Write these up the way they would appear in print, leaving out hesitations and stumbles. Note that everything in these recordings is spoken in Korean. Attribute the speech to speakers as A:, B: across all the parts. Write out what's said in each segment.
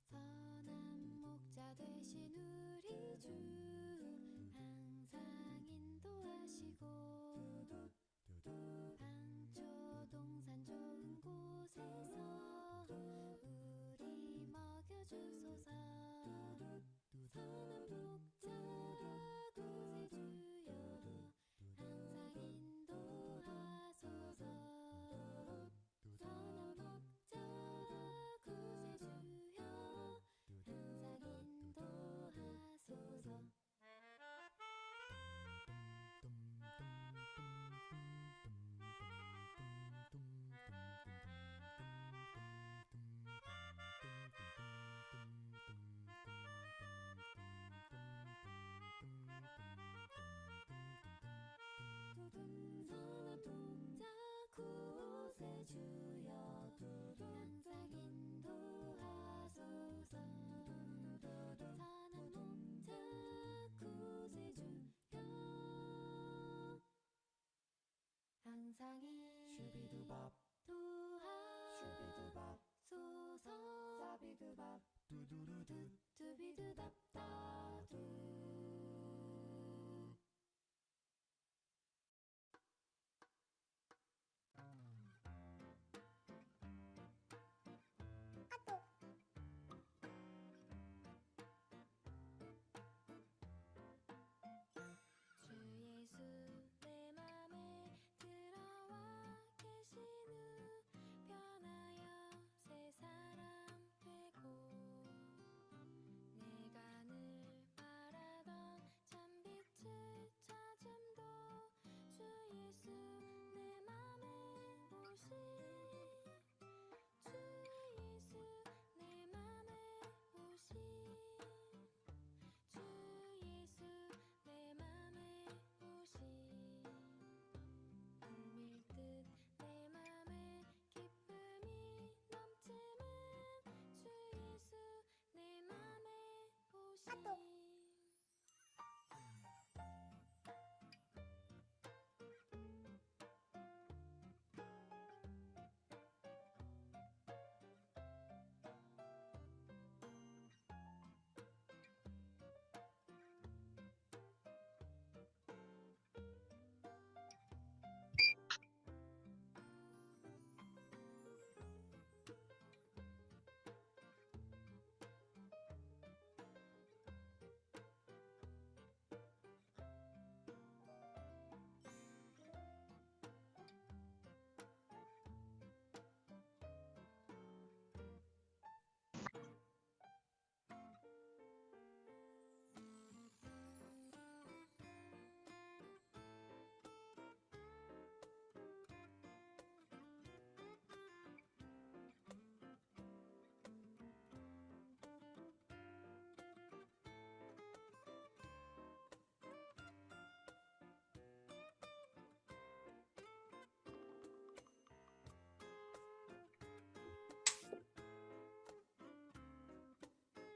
A: 선한 목자 되신 우리 주 항상 인도하시고 방초 동산 좋은 곳에서 우리 먹여주소서. 선한 목자 구세주여 항상 인도하소서. 선한 목자 구세주여 항상 인도하소서. 선한 목자 구세주여 항상 인도하소서. 선한 목자 구세주여 항상
B: 슈비두밥 슈비두밥
A: 인도하소서.
B: 사비두밥 두두두두
A: 두비두답다두. 주 예수 내 맘에 들어와 계신 후 변하여 새 사람 되고 내가 늘 바라던 참빛을 찾음도 주 예수 내 맘에 오신. 주 예수 내 맘에 오신. 주 예수 내 맘에 오신. 물밀듯 내 맘에 기쁨이 넘치는 주 예수 내 맘에 오신.
B: 주 예수 내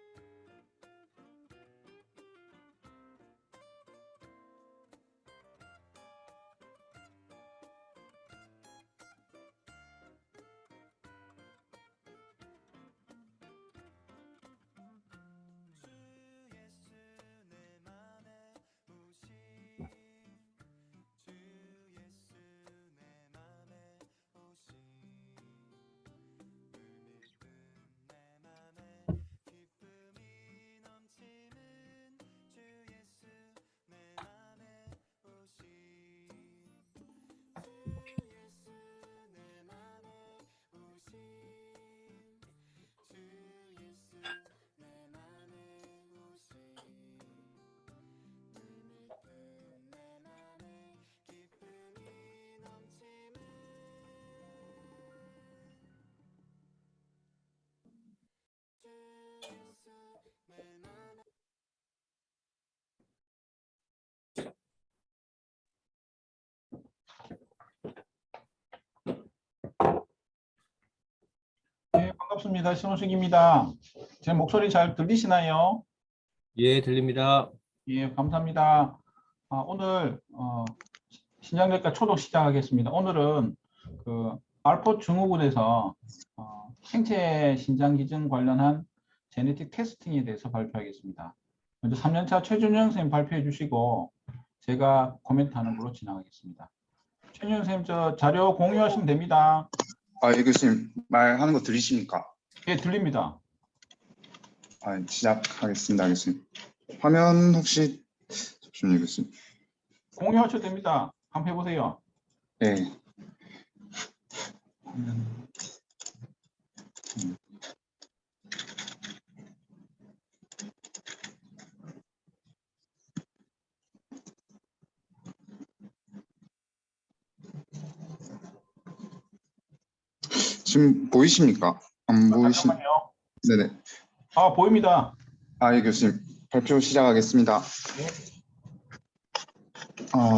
B: 맘에 오신 주 예수 내 맘에 오신 물밀듯 내 맘에 기쁨이 넘치는 주 예수 내 맘에 오신 주 예수 내 맘에 오신 주 예수 내 맘에 오신 물밀듯 내 맘에 기쁨이 넘치는 주 예수 내 맘에
C: 네, 반갑습니다. 신호식입니다. 제 목소리 잘 들리시나요?
D: 예, 들립니다.
C: 예, 감사합니다. 오늘 신장내과 초독 시작하겠습니다. 오늘은 그 알포 증후군에서 생체 신장 기전 관련한 제네틱 테스팅에 대해서 발표하겠습니다. 먼저 3년차 최준영 선생님 발표해 주시고 제가 코멘트하는 걸로 진행하겠습니다. 최준영 선생님 저 자료 공유하시면 됩니다.
D: 예, 교수님 말하는 거 들리십니까?
C: 예, 들립니다.
D: 시작하겠습니다, 교수님. 화면 혹시 잠시만요, 교수님.
C: 공유하셔도 됩니다. 한번 해보세요.
D: 네. 지금 보이십니까? 안 보이신?
C: 잠깐만요.
D: 네네.
C: 보입니다.
D: 예, 교수님. 발표 시작하겠습니다.
C: 네.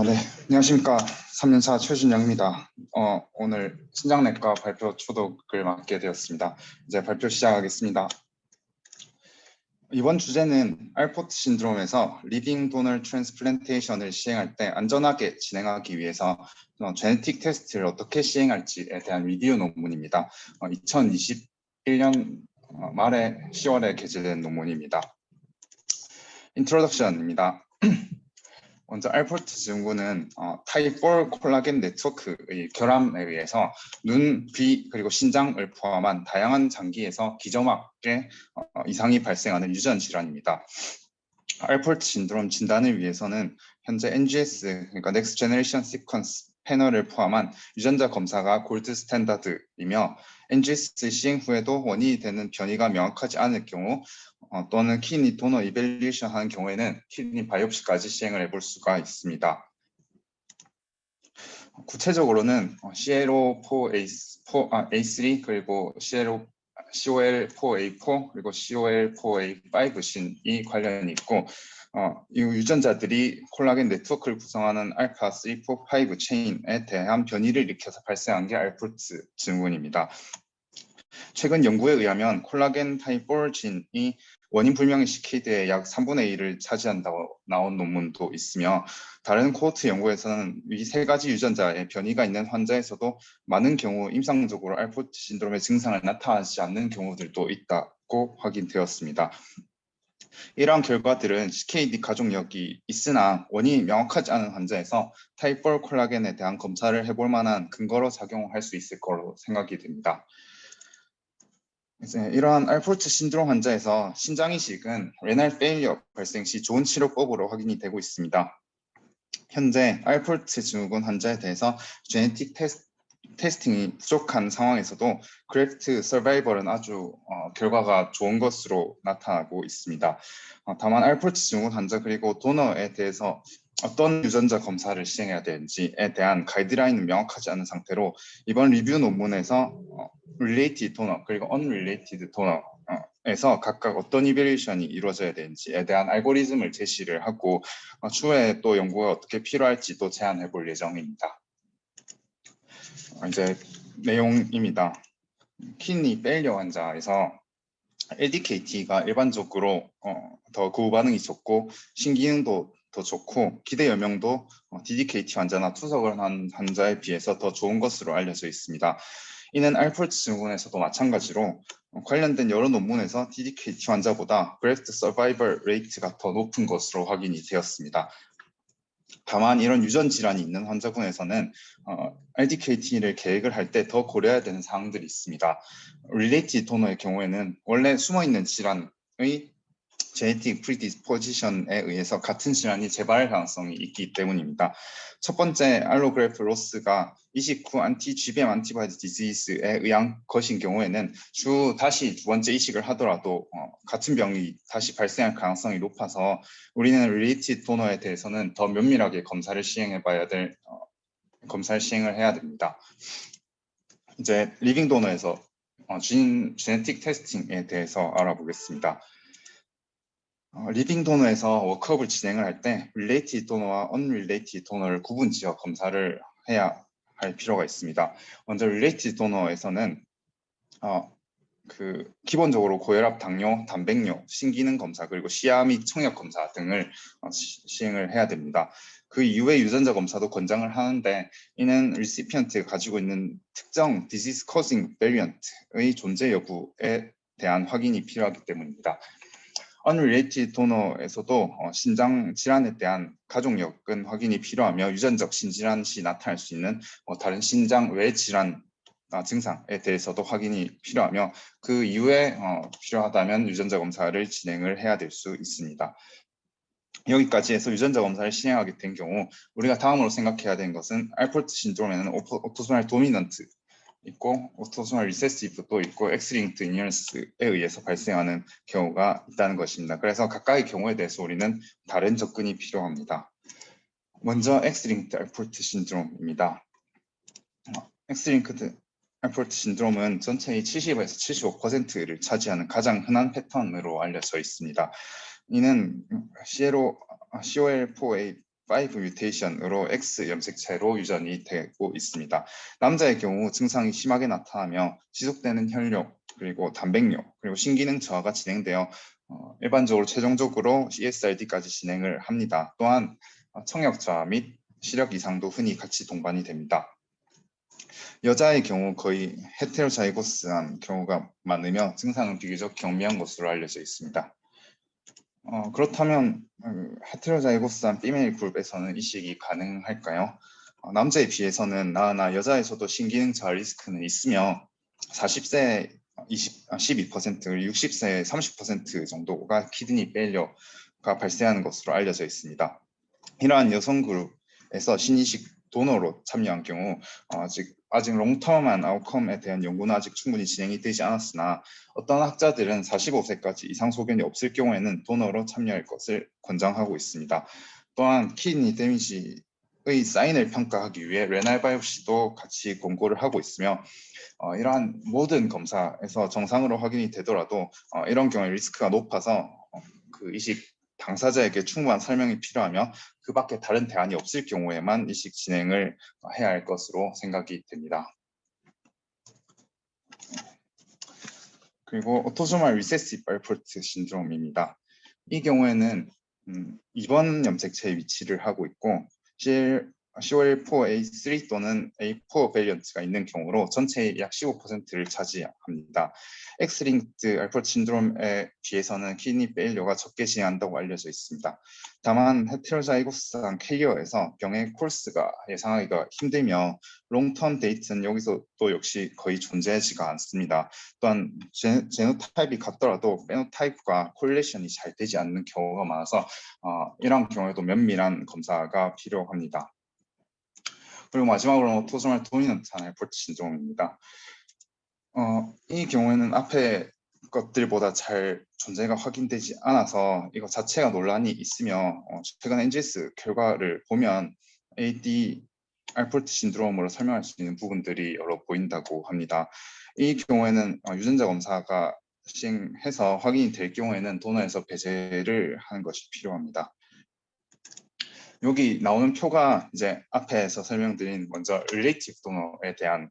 D: 네. 안녕하십니까. 3년차 최준영입니다. 오늘 신장내과 발표 초독을 맡게 되었습니다. 이제 발표 시작하겠습니다. 이번 주제는 알포트 신드롬에서 리빙 도널 트랜스플란테이션을 시행할 때 안전하게 진행하기 위해서 제네틱 테스트를 어떻게 시행할지에 대한 리뷰 논문입니다. 2021년 말에 10월에 게재된 논문입니다. 인트로덕션입니다. 먼저 알포트 증후군은 타입 4 콜라겐 네트워크의 결함에 의해서 눈, 귀, 그리고 신장을 포함한 다양한 장기에서 기저막에 이상이 발생하는 유전 질환입니다. 알포트 신드롬 진단을 위해서는 현재 NGS, 그러니까 Next Generation Sequence 패널을 포함한 유전자 검사가 골드 스탠다드이며 NGS 시행 후에도 원인이 되는 변이가 명확하지 않을 경우 또는 키드니 도너 이벨리에이션 하는 경우에는 키드니 바이옵시까지 시행을 해볼 수가 있습니다. 구체적으로는 CL4A3 그리고 COL4A4 그리고 COL4A5 신이 관련이 있고 이 유전자들이 콜라겐 네트워크를 구성하는 알파 3, 4, 5 체인에 대한 변이를 일으켜서 발생한 게 알포트 증후군입니다. 최근 연구에 의하면 콜라겐 타입 4 진이 원인 불명의 CKD의 약 3분의 1을 차지한다고 나온 논문도 있으며 다른 코호트 연구에서는 이 세 가지 유전자의 변이가 있는 환자에서도 많은 경우 임상적으로 알포트 신드롬의 증상을 나타나지 않는 경우들도 있다고 확인되었습니다. 이러한 결과들은 CKD 가족력이 있으나 원인이 명확하지 않은 환자에서 타입 4 콜라겐에 대한 검사를 해볼 만한 근거로 작용할 수 있을 거로 생각이 됩니다. 이러한 알포트 신드롬 환자에서 신장 이식은 레날 페일리어 발생 시 좋은 치료법으로 확인이 되고 있습니다. 현재 알포트 증후군 환자에 대해서 제네틱 테스팅이 부족한 상황에서도 그래프트 서바이벌은 아주 결과가 좋은 것으로 나타나고 있습니다. 다만 알포트 증후군 환자 그리고 도너에 대해서 어떤 유전자 검사를 시행해야 되는지에 대한 가이드라인은 명확하지 않은 상태로 이번 리뷰 논문에서 related donor 그리고 unrelated donor에서 각각 어떤 이벨리에이션이 이루어져야 되는지에 대한 알고리즘을 제시를 하고 추후에 또 연구가 어떻게 필요할지 또 제안해 볼 예정입니다. 이제 내용입니다. 키드니 페일리어 환자에서 LDKT가 일반적으로 더 구후 반응이 좋고 신기능도 더 좋고 기대 여명도 DDKT 환자나 투석을 한 환자에 비해서 더 좋은 것으로 알려져 있습니다. 이는 알포트 증후군에서도 마찬가지로 관련된 여러 논문에서 DDKT 환자보다 그래프트 서바이벌 레이트가 더 높은 것으로 확인이 되었습니다. 다만 이런 유전 질환이 있는 환자군에서는 LDKT를 계획을 할 때 더 고려해야 되는 사항들이 있습니다. Related 도너의 경우에는 원래 숨어있는 질환의 제네틱 프리디스포지션에 의해서 같은 질환이 재발할 가능성이 있기 때문입니다. 첫 번째 알로그래프 로스가 이식 후 안티-GBM 안티바디 디지즈에 의한 것인 경우에는 다시 두 번째 이식을 하더라도 같은 병이 다시 발생할 가능성이 높아서 우리는 related 도너에 대해서는 더 면밀하게 검사를 시행을 해야 됩니다. 이제 리빙 도너에서 제네틱 테스팅에 대해서 알아보겠습니다. 리빙 도너에서 워크업을 진행을 할 때 related 도너와 unrelated 도너를 구분지어 검사를 해야 할 필요가 있습니다. 먼저 related 도너에서는 기본적으로 고혈압, 당뇨, 단백뇨, 신기능 검사 그리고 시야 및 청력 검사 등을 시행을 해야 됩니다. 그 이후에 유전자 검사도 권장을 하는데 이는 리시피언트가 가지고 있는 특정 disease causing variant의 존재 여부에 대한 확인이 필요하기 때문입니다. Unrelated 도너에서도 신장 질환에 대한 가족 여건 확인이 필요하며 유전적 신질환 시 나타날 수 있는 다른 신장 외 질환 증상에 대해서도 확인이 필요하며 그 이후에 필요하다면 유전자 검사를 진행을 해야 될 수 있습니다. 여기까지 해서 유전자 검사를 진행하게 된 경우 우리가 다음으로 생각해야 되는 것은 알포르트 신드롬에는 오토소말 도미넌트 있고 오토소말 리세시브도 있고 엑스링크드 이니언스에 의해서 발생하는 경우가 있다는 것입니다. 그래서 각각의 경우에 대해서 우리는 다른 접근이 필요합니다. 먼저 엑스링크드 알포르트 신드롬입니다. 엑스링크드 알포르트 신드롬은 전체의 70에서 75%를 차지하는 가장 흔한 패턴으로 알려져 있습니다. 이는 COL4A5 뮤테이션으로 X 염색체로 유전이 되고 있습니다. 남자의 경우 증상이 심하게 나타나며 지속되는 혈뇨, 그리고 단백뇨, 그리고 신기능 저하가 진행되어 일반적으로 최종적으로 ESRD까지 진행을 합니다. 또한 청력 저하 및 시력 이상도 흔히 같이 동반이 됩니다. 여자의 경우 거의 헤테로자이고스한 경우가 많으며 증상은 비교적 경미한 것으로 알려져 있습니다. 그렇다면 헤테로자이고스한 피메일 그룹에서는 이식이 가능할까요? 남자에 비해서는 나아나 여자에서도 신기능 저하 리스크는 있으며 40세 12%, 60세 30% 정도가 키드니 페일러가 발생하는 것으로 알려져 있습니다. 이러한 여성 그룹에서 신이식 도너로 참여한 경우 아직 롱텀한 아웃컴에 대한 연구는 아직 충분히 진행이 되지 않았으나 어떤 학자들은 45세까지 이상 소견이 없을 경우에는 도너로 참여할 것을 권장하고 있습니다. 또한 키드니 데미지의 사인을 평가하기 위해 레날 바이옵시도 같이 권고를 하고 있으며 이러한 모든 검사에서 정상으로 확인이 되더라도 이런 경우에 리스크가 높아서 그 이식 당사자에게 충분한 설명이 필요하며 그 밖에 다른 대안이 없을 경우에만 이식 진행을 해야 할 것으로 생각이 됩니다. 그리고 오토소말 리세시브 알포르트 신드롬입니다. 이 경우에는 2번 염색체에 위치를 하고 있고 COL4A3 또는 A4 베리언트가 있는 경우로 전체의 약 15%를 차지합니다. X-linked 알포르트 신드롬에 비해서는 키드니 페일러가 적게 진행한다고 알려져 있습니다. 다만 헤테로자이고스한 캐리어에서 병의 코스가 예상하기가 힘들며 롱텀 데이트는 여기서 또 역시 거의 존재하지가 않습니다. 또한 제노타입이 같더라도 페노타입과 콜레이션이 잘 되지 않는 경우가 많아서 이런 경우에도 면밀한 검사가 필요합니다. 그리고 마지막으로 오토소말 도미넌트한 알포르트 신드롬입니다. 이 경우에는 앞에 것들보다 잘 존재가 확인되지 않아서 이거 자체가 논란이 있으며 최근 NGS 결과를 보면 AD 알포르트 신드롬으로 설명할 수 있는 부분들이 여러 보인다고 합니다. 이 경우에는 유전자 검사가 시행해서 확인이 될 경우에는 도너에서 배제를 하는 것이 필요합니다. 여기 나오는 표가 이제 앞에서 설명드린 먼저 relative 도너에 대한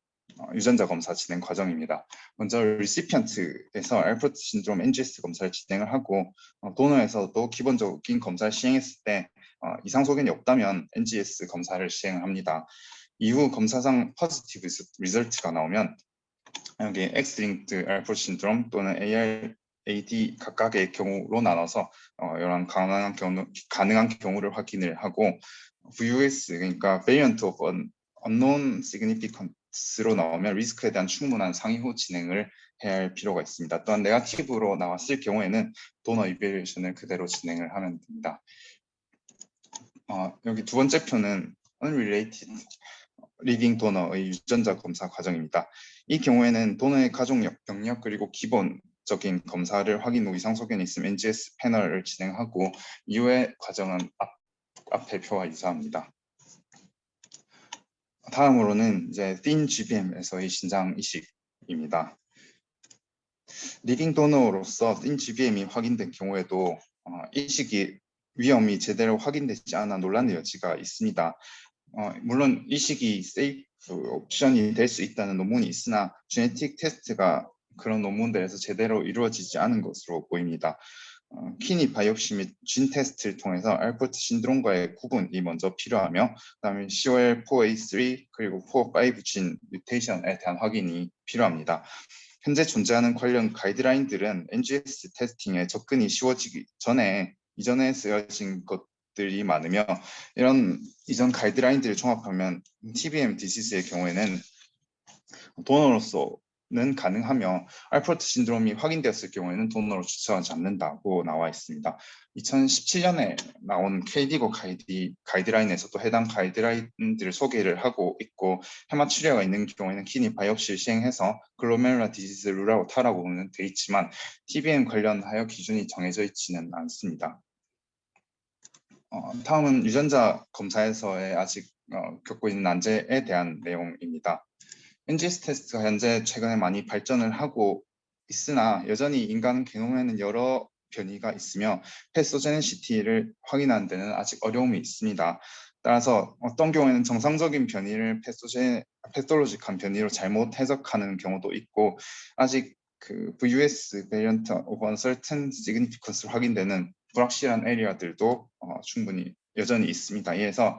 D: 유전자 검사 진행 과정입니다. 먼저 리시피언트에서 알포르트 신드롬 NGS 검사를 진행을 하고 도너에서도 기본적인 검사를 시행했을 때 이상 소견이 없다면 NGS 검사를 시행합니다. 이후 검사상 포지티브 리설트가 나오면 여기 X-linked 알포르트 신드롬 또는 AD 각각의 경우로 나눠서 이런 가능한 경우를 확인을 하고 VUS 그러니까 Variant of Unknown Significance로 나오면 리스크에 대한 충분한 상위 후 진행을 해야 할 필요가 있습니다. 또한 네거티브로 나왔을 경우에는 도너 이베리에이션을 그대로 진행을 하면 됩니다. 여기 두 번째 표는 Unrelated 리빙 도너의 유전자 검사 과정입니다. 이 경우에는 도너의 가족 경력 그리고 기본적인 검사를 확인 후 이상 소견이 있으면 NGS 패널을 진행하고 이후의 과정은 앞의 표와 유사합니다. 다음으로는 이제 thin GBM에서의 신장 이식입니다. 리빙 도너로서 thin GBM이 확인된 경우에도 이식이 위험이 제대로 확인되지 않아 논란의 여지가 있습니다. 물론 이식이 세이프 옵션이 될 수 있다는 논문이 있으나 제네틱 테스트가 그런 논문들에서 제대로 이루어지지 않은 것으로 보입니다. 키니 바이옵시 및 진 테스트를 통해서 알포트 신드롬과의 구분이 먼저 필요하며 그다음에 COL4A3 그리고 4, 5 진 뮤테이션에 대한 확인이 필요합니다. 현재 존재하는 관련 가이드라인들은 NGS 테스팅에 접근이 쉬워지기 전에 이전에 쓰여진 것들이 많으며 이런 이전 가이드라인들을 종합하면 TBM 디시즈의 경우에는 도너로서는 가능하며 알포트 신드롬이 확인되었을 경우에는 도너로 추천하지 않는다고 나와 있습니다. 2017년에 나온 KDIGO 가이드라인에서도 해당 가이드라인들을 소개를 하고 있고 해마추리아가 있는 경우에는 키니 바이옵시를 시행해서 글로메룰라 디지즈 룰아웃하라고는 되어 있지만 TBM 관련하여 기준이 정해져 있지는 않습니다. 다음은 유전자 검사에서의 아직 겪고 있는 난제에 대한 내용입니다. NGS 테스트가 현재 최근에 많이 발전을 하고 있으나 여전히 인간 게놈에는 여러 변이가 있으며 패소제네시티를 확인하는 데는 아직 어려움이 있습니다. 따라서 어떤 경우에는 정상적인 변이를 패솔로직한 변이로 잘못 해석하는 경우도 있고 아직 그 VUS variant of uncertain significance로 확인되는 불확실한 에리어들도 충분히 여전히 있습니다. 이에서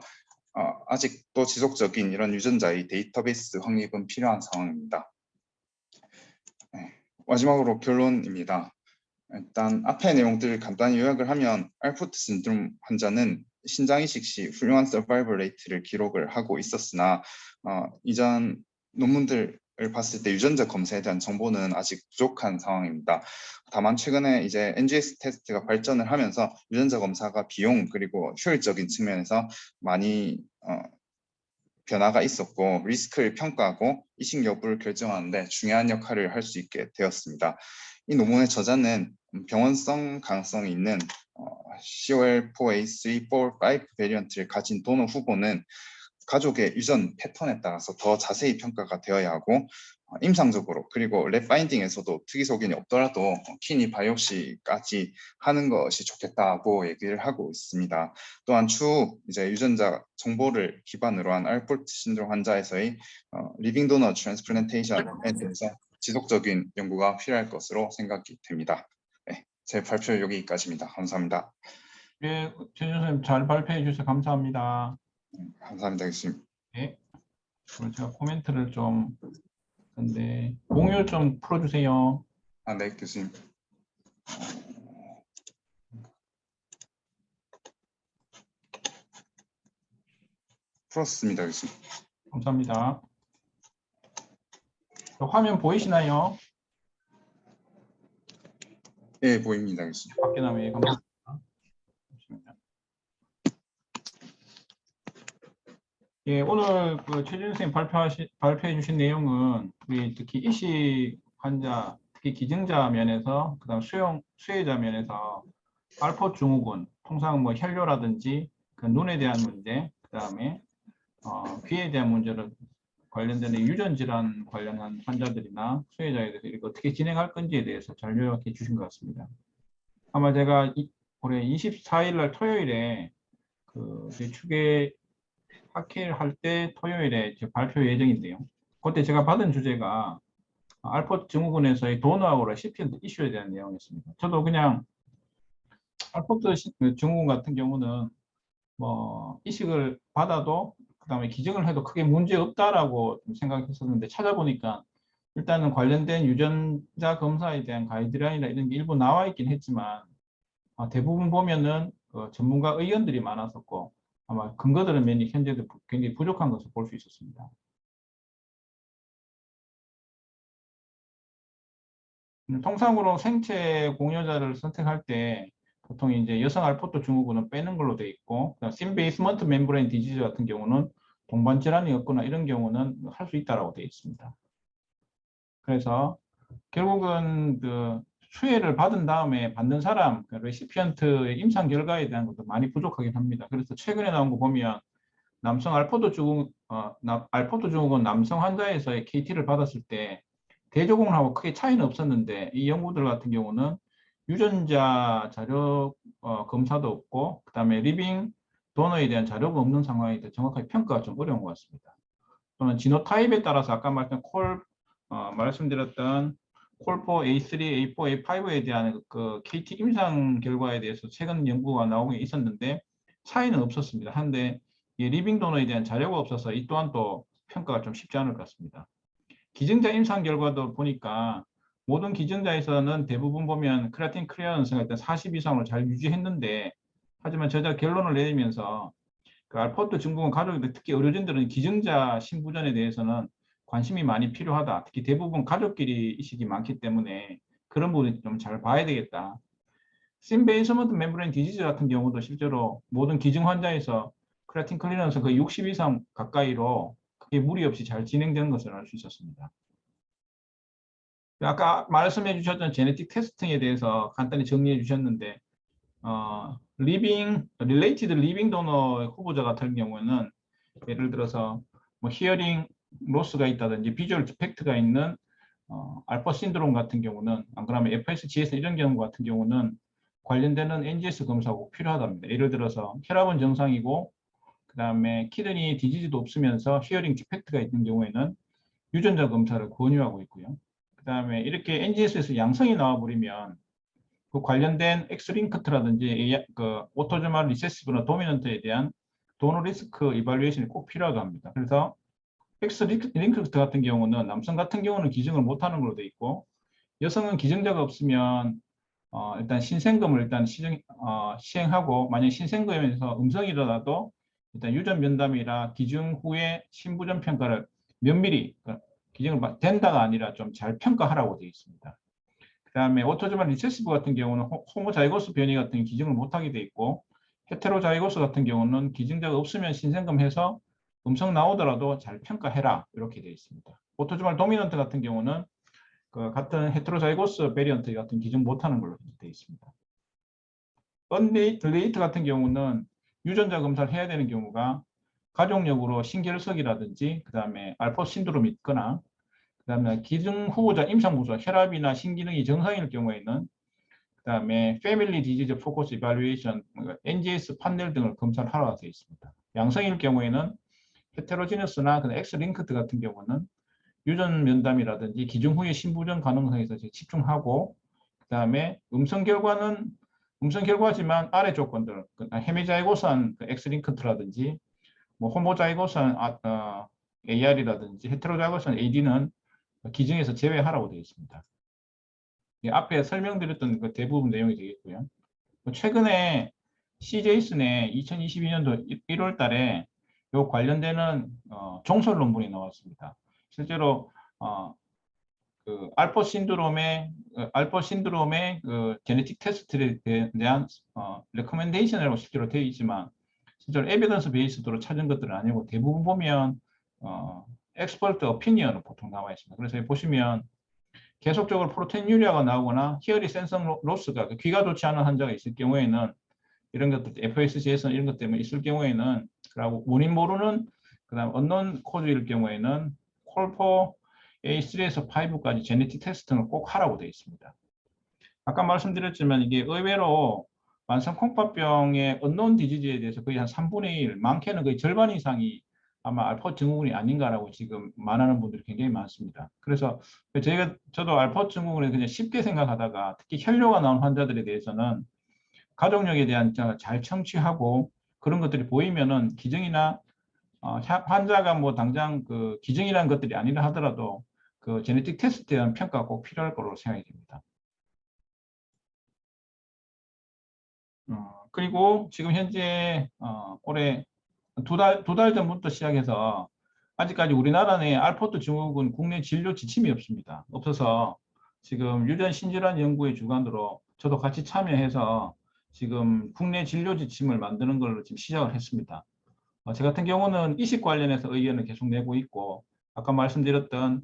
D: 아직도 지속적인 이런 유전자의 데이터베이스 확립은 필요한 상황입니다. 네, 마지막으로 결론입니다. 일단 앞의 내용들을 간단히 요약을 하면 알포트 신드롬 환자는 신장 이식 시 훌륭한 서바이벌 레이트를 기록을 하고 있었으나 이전 논문들을 봤을 때 유전자 검사에 대한 정보는 아직 부족한 상황입니다. 다만 최근에 이제 NGS 테스트가 발전을 하면서 유전자 검사가 비용 그리고 효율적인 측면에서 많이 변화가 있었고 리스크를 평가하고 이식 여부를 결정하는데 중요한 역할을 할 수 있게 되었습니다. 이 논문의 저자는 병원성 가능성이 있는 COL4A3, 4, 5 베리언트를 가진 도너 후보는 가족의 유전 패턴에 따라서 더 자세히 평가가 되어야 하고 임상적으로 그리고 랩 파인딩에서도 특이 소견이 없더라도 키니 바이옵시까지 하는 것이 좋겠다고 얘기를 하고 있습니다. 또한 추후 이제 유전자 정보를 기반으로 한 알포트 신드롬 환자에서의 리빙 도너 트랜스플란테이션에 대해서 지속적인 연구가 필요할 것으로 생각이 됩니다. 네, 제 발표 여기까지입니다. 감사합니다.
C: 네, 최준 선생님 잘 발표해 주셔서 감사합니다.
D: 감사합니다, 교수님.
C: 네, 그럼 제가 코멘트를 좀 근데 공유 좀 풀어주세요.
D: 네, 교수님. 풀었습니다, 교수님.
C: 감사합니다. 화면 보이시나요?
D: 네, 보입니다, 교수님.
C: 밖에 나면 예, 감사합니다. 예, 오늘 그 최준 선생님 발표해 주신 내용은 우리 특히 이식 환자, 특히 기증자 면에서, 그다음 수혜자 면에서 알포 증후군, 통상 뭐 혈뇨라든지 그 눈에 대한 문제, 그다음에 귀에 대한 문제를 관련되는 유전 질환 관련한 환자들이나 수혜자에 대해서 이렇게 어떻게 진행할 건지에 대해서 잘 요약해 주신 것 같습니다. 아마 제가 올해 24일 날 토요일에 그 제 축에 학회를 할 때 토요일에 발표 예정인데요. 그때 제가 받은 주제가 알포트 증후군에서의 도너하고 레시피언트 이슈에 대한 내용이었습니다. 저도 그냥 알포트 증후군 같은 경우는 뭐 이식을 받아도 그다음에 기증을 해도 크게 문제 없다라고 생각했었는데 찾아보니까 일단은 관련된 유전자 검사에 대한 가이드라인이나 이런 게 일부 나와 있긴 했지만 대부분 보면은 전문가 의견들이 많았었고 아마 근거들은 현재도 굉장히 부족한 것을 볼 수 있었습니다. 통상으로 생체 공여자를 선택할 때 보통 이제 여성 알포트 증후군은 빼는 걸로 돼 있고, 심 베이스먼트 멤브레인 디지즈 같은 경우는 동반 질환이 없거나 이런 경우는 할 수 있다라고 되어 있습니다. 그래서 결국은 그 수혜를 받은 다음에 받는 사람, 레시피언트의 임상 결과에 대한 것도 많이 부족하긴 합니다. 그래서 최근에 나온 거 보면 남성 알포트 증후군 남성 환자에서의 KT를 받았을 때 대조군하고 크게 차이는 없었는데 이 연구들 같은 경우는 유전자 자료 검사도 없고 그다음에 리빙 도너에 대한 자료가 없는 상황이라 정확하게 평가가 좀 어려운 것 같습니다. 또는 지노타입에 따라서 아까 말씀드렸던 콜포 A3, A4, A5에 대한 그 KT 임상 결과에 대해서 최근 연구가 나오고 있었는데 차이는 없었습니다. 한데 이 리빙 도너에 대한 자료가 없어서 이 또한 또 평가가 좀 쉽지 않을 것 같습니다. 기증자 임상 결과도 보니까 모든 기증자에서는 대부분 보면 크레아틴 클리어런스가 일단 40 이상으로 잘 유지했는데, 하지만 저자 결론을 내리면서 그 알포트 증후군 가족들, 특히 의료진들은 기증자 신부전에 대해서는 관심이 많이 필요하다. 특히 대부분 가족끼리 이식이 많기 때문에 그런 부분이 좀 잘 봐야 되겠다. 심베이스먼트 멤브레인 디지즈 같은 경우도 실제로 모든 기증 환자에서 크레아틴 클리어런스 거의 60 이상 가까이로 크게 무리 없이 잘 진행되는 것을 알 수 있었습니다. 아까 말씀해 주셨던 제네틱 테스팅에 대해서 간단히 정리해 주셨는데, related living donor 후보자 같은 경우는 예를 들어서 뭐 히어링 로스가 있다든지 비주얼 디펙트가 있는 알파 신드롬 같은 경우는, 안 그러면 FSGS 이런 경우 같은 경우는 관련되는 NGS 검사가 꼭 필요하답니다. 예를 들어서 혈압은 정상이고 그 다음에 키드니 디지즈도 없으면서 히어링 디펙트가 있는 경우에는 유전자 검사를 권유하고 있고요. 그 다음에 이렇게 NGS에서 양성이 나와버리면 그 관련된 엑스링크트라든지 그 오토조말 리세시브나 도미넌트에 대한 도너 리스크 이발루에이션이 꼭 필요하다고 합니다. 그래서 엑스링크트 같은 경우는 남성 같은 경우는 기증을 못하는 걸로 돼 있고, 여성은 기증자가 없으면 일단 신생검을 일단 시행하고, 만약 신생검에서 음성이라도 일단 유전 면담이라 기증 후에 신부전 평가를 면밀히, 기증을 된다가 아니라 좀 잘 평가하라고 되어 있습니다. 그 다음에 오토조말 리세시브 같은 경우는 호모자이고스 변이 같은 경우 기증을 못하게 돼 있고, 헤테로자이고스 같은 경우는 기증자가 없으면 신생검해서 음성 나오더라도 잘 평가해라, 이렇게 되어 있습니다. 오토조말 도미넌트 같은 경우는 그 같은 헤테로자이고스 베리언트 같은 기증 못하는 걸로 되어 있습니다. 언레이트 같은 경우는 유전자 검사를 해야 되는 경우가 가족력으로 신결석이라든지 그 다음에 알포 신드롬이 있거나, 그 다음에 기증 후보자 임상 보조 혈압이나 신기능이 정상일 경우에는 그 다음에 패밀리 디지즈 포커스 이발루에이션 NGS 판넬 등을 검사를 하라고 되어 있습니다. 양성일 경우에는 헤테로지너스나 엑스링크트 같은 경우는 유전 면담이라든지 기증 후에 신부전 가능성에서 집중하고, 그 다음에 음성 결과지만 아래 조건들, 헤미자이고스한 엑스링크트라든지 뭐 호모자이고스한 AR이라든지 헤테로자이고스한 AD는 기증에서 제외하라고 되어 있습니다. 앞에 설명드렸던 그 대부분 내용이 되겠고요. 최근에 CJSN에 2022년도 1월 달에 요 관련되는 종설 논문이 나왔습니다. 실제로 그 알포 신드롬의 그 제네틱 테스트에 대한 레코멘데이션이라고 실제로 되어 있지만, 실제로 에비던스 베이스드로 찾은 것들은 아니고 대부분 보면 엑스퍼트 오피니언으로 보통 나와 있습니다. 그래서 보시면 계속적으로 프로테인 유리아가 나오거나 히어리 센서 로스가, 귀가 좋지 않은 환자가 있을 경우에는, 이런 것들 FSGS 이런 것 때문에 있을 경우에는, 그리고 원인 모르는 그다음 언론 코드일 경우에는 콜포 A3에서 5까지 제네틱 테스트는 꼭 하라고 되어 있습니다. 아까 말씀드렸지만 이게 의외로 만성 콩팥병의 언론 디지즈에 대해서 거의 한 3분의 1, 많게는 거의 절반 이상이 아마 알포 증후군이 아닌가라고 지금 말하는 분들이 굉장히 많습니다. 그래서 저도 알포 증후군을 그냥 쉽게 생각하다가, 특히 혈뇨가 나온 환자들에 대해서는 가족력에 대한 잘 청취하고, 그런 것들이 보이면은 기증이나 환자가 뭐 당장 그 기증이라는 것들이 아니라 하더라도 그 제네틱 테스트에 대한 평가가 꼭 필요할 거로 생각이 됩니다. 그리고 지금 현재 올해 두 달 전부터 시작해서 아직까지 우리나라 내 알포트 증후군 국내 진료 지침이 없습니다. 없어서 지금 유전 신질환 연구의 주관으로 저도 같이 참여해서 지금 국내 진료 지침을 만드는 걸로 지금 시작을 했습니다. 저 같은 경우는 이식 관련해서 의견을 계속 내고 있고, 아까 말씀드렸던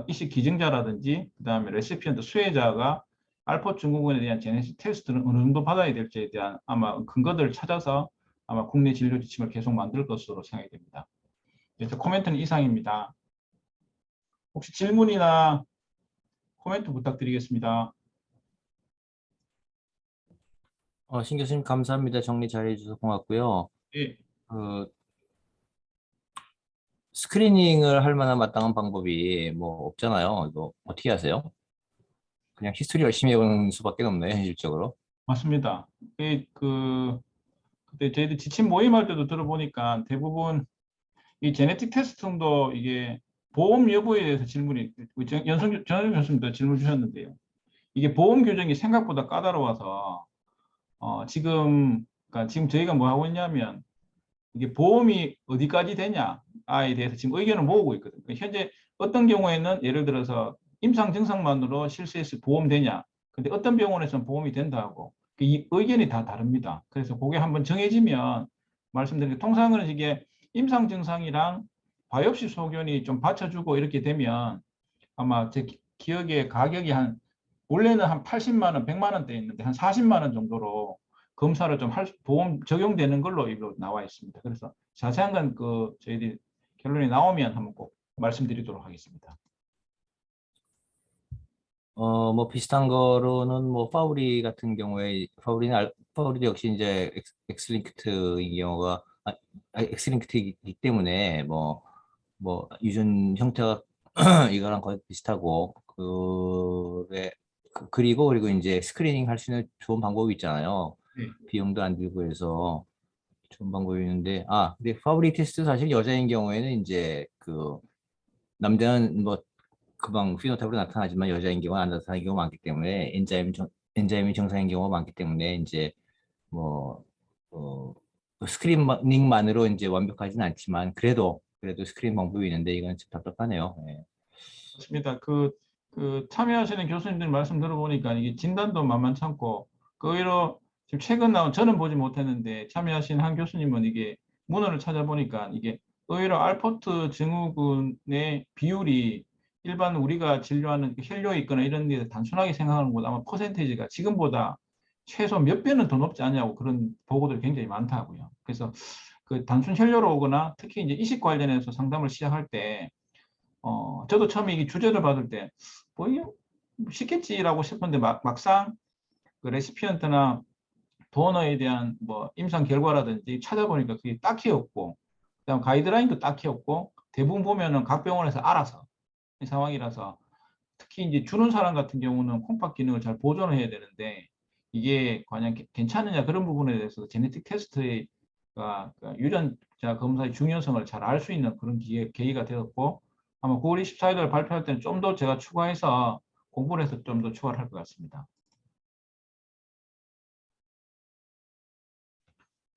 C: 이식 기증자라든지 그 다음에 레시피언트 수혜자가 알포 증후군에 대한 제네틱 테스트를 어느 정도 받아야 될지에 대한 아마 근거들을 찾아서 아마 국내 진료 지침을 계속 만들 것으로 생각이 됩니다. 코멘트는 이상입니다. 혹시 질문이나 코멘트 부탁드리겠습니다.
E: 신 교수님 감사합니다. 정리 잘 해주셔서 고맙고요.
C: 예.
E: 스크리닝을 할 만한 마땅한 방법이 뭐 없잖아요. 이거 어떻게 하세요? 그냥 히스토리 열심히 해보는 수밖에 없네요, 현실적으로.
C: 맞습니다. 그때 저희들 지침 모임할 때도 들어보니까 대부분 이 제네틱 테스팅도 이게 보험 여부에 대해서 질문이 전현성 교수님도 질문 주셨는데요. 이게 보험 규정이 생각보다 까다로워서 그러니까 지금 저희가 뭐 하고 있냐면 이게 보험이 어디까지 되냐에 대해서 지금 의견을 모으고 있거든요. 현재 어떤 경우에는 예를 들어서 임상 증상만으로 실수해서 보험 되냐. 근데 어떤 병원에서는 보험이 된다고. 이 의견이 다 다릅니다. 그래서 그게 한번 정해지면 말씀드린 게 통상은 이게 임상 증상이랑 바이옵시 소견이 좀 받쳐주고 이렇게 되면 아마 제 기억에 가격이 원래는 한 80만 원, 100만 원대 있는데 한 40만 원 정도로 검사를 좀 보험 적용되는 걸로 이거 나와 있습니다. 그래서 자세한 건 저희들이 결론이 나오면 한번 꼭 말씀드리도록 하겠습니다.
E: 뭐 비슷한 거로는 뭐 파우리 같은 경우에 파우리도 역시 이제 엑스링크트인 경우가 엑스링크트이기 때문에 뭐 유전 형태가 이거랑 거의 비슷하고 그리고 이제 스크리닝 할 수 있는 좋은 방법이 있잖아요.
C: 네.
E: 비용도 안 들고 해서 좋은 방법이 있는데 근데 파브리 테스트 사실 여자인 경우에는 이제 남자는 뭐 금방 피노타입으로 나타나지만 여자인 경우는 안 나타나는 경우가 많기 때문에 엔자임이 정상인 경우가 많기 때문에 이제 뭐 스크리닝만으로 이제 완벽하지는 않지만 그래도 스크린 방법이 있는데 이건 좀 답답하네요. 네.
C: 맞습니다. 참여하시는 교수님들 말씀 들어보니까 이게 진단도 만만찮고 의외로 지금 최근 나온 저는 보지 못했는데 참여하신 한 교수님은 이게 문헌을 찾아보니까 이게 의외로 알포트 증후군의 비율이 일반 우리가 진료하는 혈뇨에 있거나 이런 데 단순하게 생각하는 것보다 아마 퍼센테이지가 지금보다 최소 몇 배는 더 높지 않냐고 그런 보고들이 굉장히 많다고요. 그래서 단순 혈뇨로 오거나 특히 이제 이식 관련해서 상담을 시작할 때 저도 처음에 이 주제를 받을 때 뭐 쉽겠지라고 싶었는데 막상 레시피언트나 도너에 대한 뭐 임상 결과라든지 찾아보니까 그게 딱히 없고 그다음 가이드라인도 딱히 없고 대부분 보면은 각 병원에서 알아서 이 상황이라서 특히 이제 주는 사람 같은 경우는 콩팥 기능을 잘 보존을 해야 되는데 이게 과연 괜찮느냐 그런 부분에 대해서 제네틱 테스트가 유전자 검사의 중요성을 잘 알 수 있는 그런 계기가 되었고 아마 9월 24일 발표할 때는 좀 더 제가 추가해서 공부를 해서 좀 더 추가를 할 것 같습니다.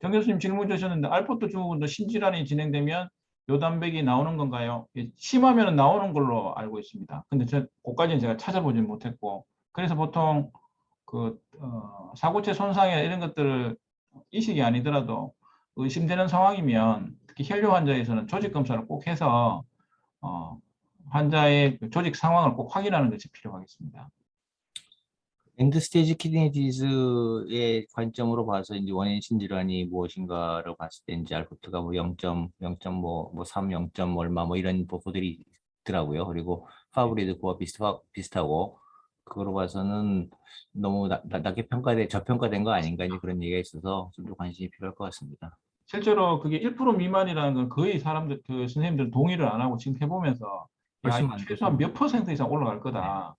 C: 정 교수님 질문 주셨는데 알포트 증후군도 신질환이 진행되면 요단백이 나오는 건가요? 심하면 나오는 걸로 알고 있습니다. 근데 그까지는 제가 찾아보지 못했고 그래서 보통 사고체 손상이나 이런 것들을 이식이 아니더라도 의심되는 상황이면 특히 혈뇨 환자에서는 조직 검사를 꼭 해서 환자의 조직 상황을 꼭 확인하는 것이 필요하겠습니다.
E: 엔드 스테이지 키드니 디즈의 관점으로 봐서 이제 원인 신질환이 무엇인가를 봤을 때 이제 알포트가 뭐 0.3, 0. 얼마 뭐 이런 보고들이 있더라고요. 그리고 파브리도 그와 비슷하고 그거로 봐서는 너무 낮게 저평가된 거 아닌가 이제 그런 얘기가 있어서 좀 더 관심이 필요할 것 같습니다.
C: 실제로 그게 1% 미만이라는 건 거의 사람들 선생님들 동의를 안 하고 지금 해보면서
E: 훨씬 많죠.
C: 최소한 몇 % 이상 올라갈 거다.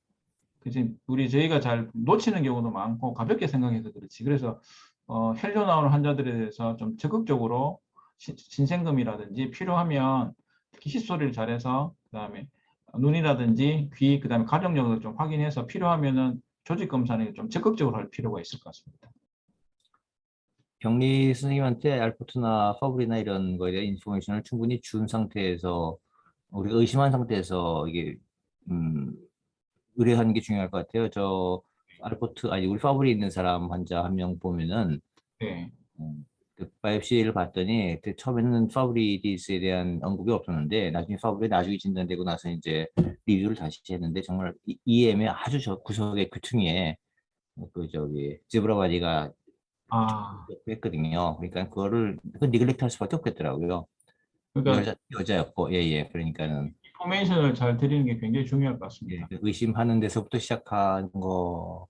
C: 그치 저희가 잘 놓치는 경우도 많고 가볍게 생각해서 그렇지. 그래서 혈뇨 나오는 환자들에 대해서 좀 적극적으로 신생검이라든지 필요하면 특히 히스토리를 잘해서 그다음에 눈이라든지 귀 그다음에 가족력을 좀 확인해서 필요하면은 조직 검사는 좀 적극적으로 할 필요가 있을 것 같습니다.
E: 격리 선생님한테 알포트나 파브리나 이런 거에 대한 인포메이션을 충분히 준 상태에서 우리가 의심한 상태에서 이게 의뢰하는 게 중요할 것 같아요. 우리 파브리 있는 사람 환자 한 명 보면은
C: 네.
E: 바이옵시를 봤더니 처음에는 파브리디스에 대한 언급이 없었는데 나중에 진단되고 나서 이제 리뷰를 다시 했는데 정말 EM의 아주 구석의 귀퉁이에 제브라 바디가 했거든요. 그러니까 그거를 니글렉트 할 수밖에 없겠더라고요.
C: 그러니까
E: 여자였고 예. 그러니까는
C: 인포메이션을 잘 드리는 게 굉장히 중요할 것 같습니다.
E: 의심하는 데서부터 시작하는 거가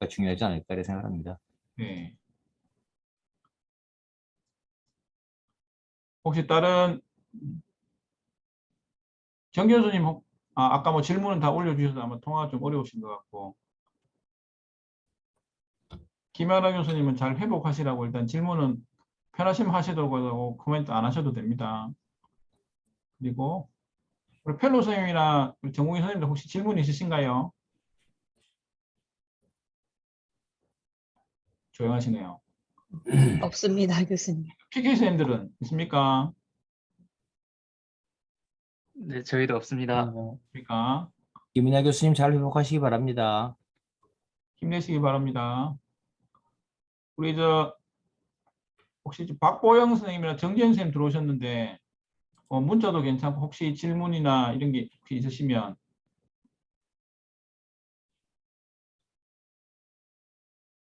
E: 중요하지 않을까 이렇게 생각합니다.
C: 네. 혹시 다른 정 교수님 아까 뭐 질문은 다 올려주셔서 아마 통화가 좀 어려우신 것 같고 김연아 교수님은 잘 회복하시라고 일단 질문은 편하시면 하시도록 하고 코멘트 안 하셔도 됩니다. 그리고 우리 펠로 선생님이나 우리 정국희 선생님도 혹시 질문 있으신가요? 조용하시네요.
F: 없습니다, 교수님.
C: PK 선생님들은 있습니까?
G: 네, 저희도 없습니다.
C: 있습니까?
E: 김인하 교수님 잘 회복하시기 바랍니다.
C: 힘내시기 바랍니다. 우리 혹시 박보영 선생님이나 정재현 선생님 들어오셨는데 문자도 괜찮고 혹시 질문이나 이런 게 혹시 있으시면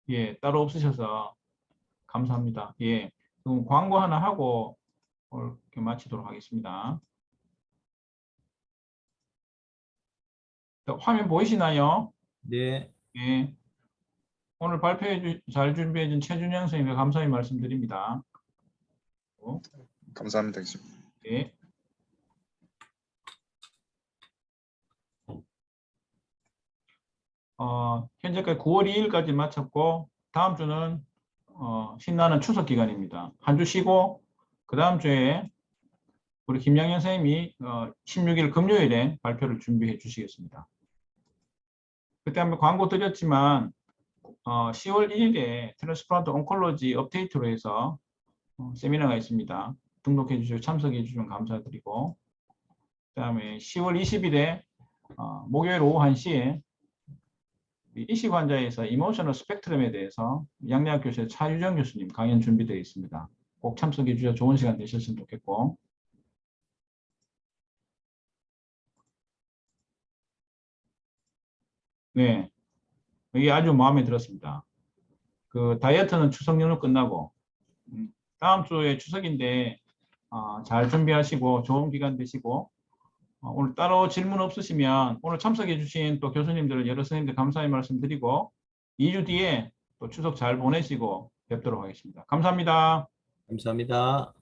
C: 예, 따로 없으셔서 감사합니다. 예, 그럼 광고 하나 하고 이렇게 마치도록 하겠습니다. 화면 보이시나요?
E: 네.
C: 예. 오늘 잘 준비해 준 최준영 선생님께 감사의 말씀드립니다.
D: 감사합니다, 교수님.
C: 예. 현재까지 9월 2일까지 마쳤고 다음 주는 신나는 추석 기간입니다. 한 주 쉬고 그 다음 주에 우리 김양현 선생님이 16일 금요일에 발표를 준비해 주시겠습니다. 그때 한번 광고 드렸지만 10월 1일에 트랜스플란트 온콜로지 업데이트로 해서 세미나가 있습니다. 등록해 주시고 참석해 주시면 감사드리고 그 다음에 10월 20일에 목요일 오후 1시에 이식 환자에서 이모셔널 스펙트럼에 대해서 양대학 교수의 차유정 교수님 강연 준비되어 있습니다. 꼭 참석해 주셔서 좋은 시간 되셨으면 좋겠고 네, 이게 아주 마음에 들었습니다. 그 다이어트는 추석 연휴 끝나고 다음 주에 추석인데 잘 준비하시고 좋은 기간 되시고 오늘 따로 질문 없으시면 오늘 참석해 주신 또 교수님들 여러 선생님들 감사의 말씀 드리고 2주 뒤에 또 추석 잘 보내시고 뵙도록 하겠습니다. 감사합니다.
E: 감사합니다.